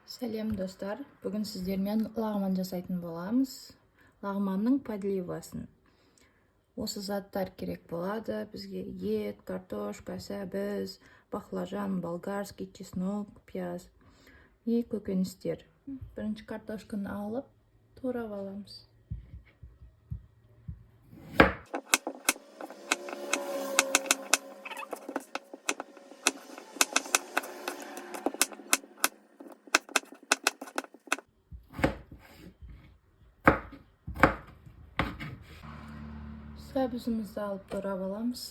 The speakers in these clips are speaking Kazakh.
Сәлем достар, бүгін сіздермен лағман жасайтын боламыз. Лағманның подливасын. Осы заттар керек болады бізге: ет, картошка, сәбіз, баклажан, болгарский, чеснок, пияз и көкөністер. Бірінші картошканы алып, турап аламыз. Сәбізімізді алып турап аламыз.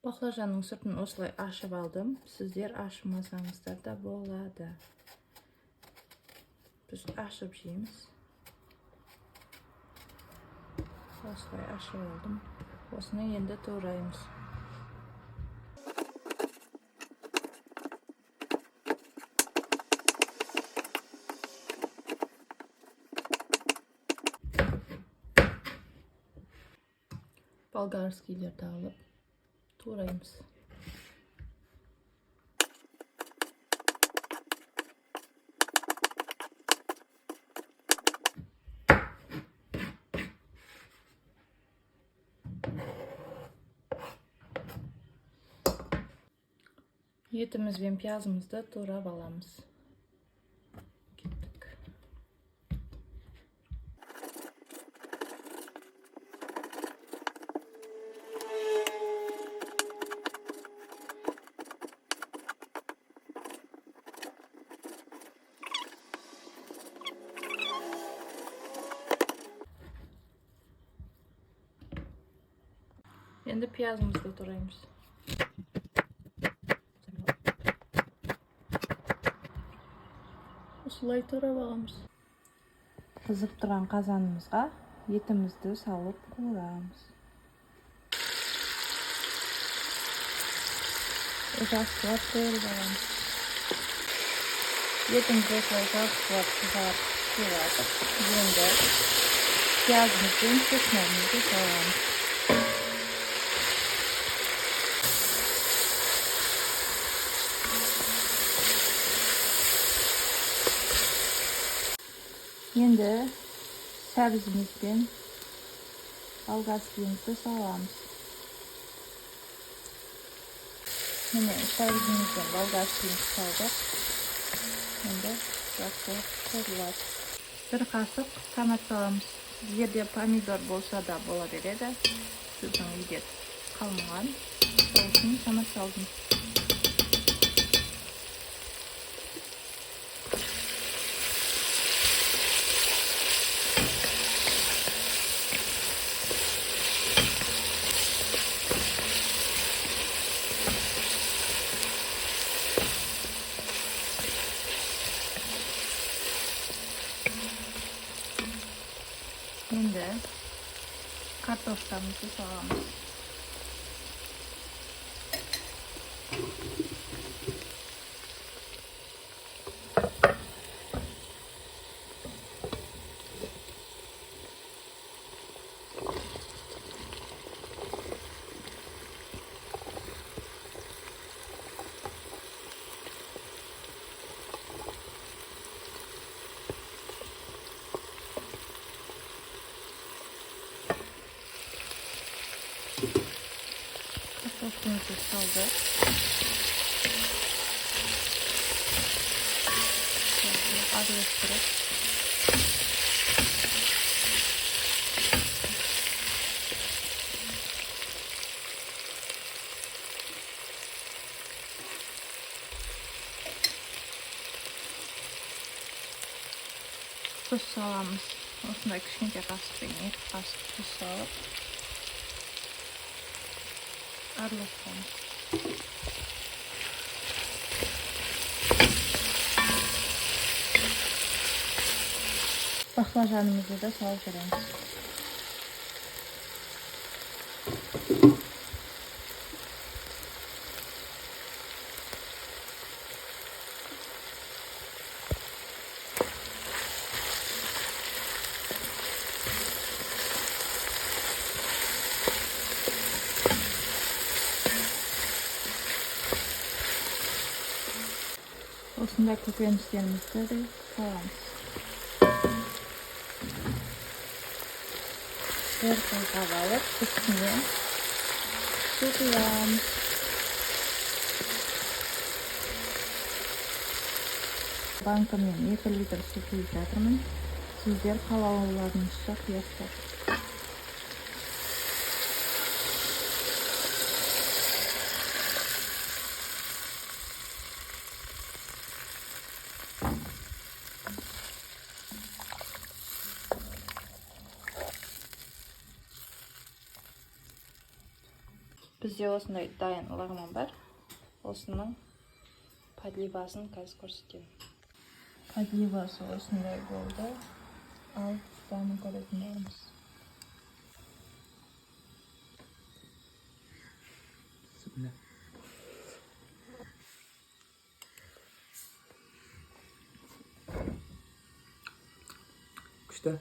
Баклажанның сыртын осылай ашып алдым. Сіздер ашымасаңыздар да болады. Біз ашып жейміз. Осылай ашып алдым. Осыны енді тураймыз. Болгарскийлерді алып тураймыз. Етіміз бен пиязымызды турап аламыз. Енді пиязымызды тураймыз. Осылай турап аламыз. Қызып тұрған қазанымызға етімізді салып қуырамыз. Жақсылап қуырып аламыз. Етімізді осылай жақсылап қызарып қуырып, енді пиязымыз бен чесногымызды саламыз. Енді сәбізіміз бен болгарскийімізді саламыз. Міне сәбізіміз бен болгарскийімізді салдық. Енді жақсылап қуырылады. Бір қасық томат саламыз. Егерде помидор болса да бола береді. Сіздің үйде қалмаған. Сол үшін томат салдым. Şimdi kartoflarımızı salamız. Kartoflarımızı saldık. Aralıştırıp tuz salamız. Осындай кішкентай қасықпен 2 қасық тұз салып араластырамыз. Баклажанымызды да салып береміз. Osunda kökenişlerimizde de koyalım. Bir kaşık alıp üstüne su koyalım. Bankamın 2 litr su koyup жатырмын. Sizler қалауларыңызша құясыздар. Бізде осындай дайын лагман бар. Осының подливасын қазір көрсетемін. Подливасы осындай болды. Ал дәмін көретін боламыз. Күшті.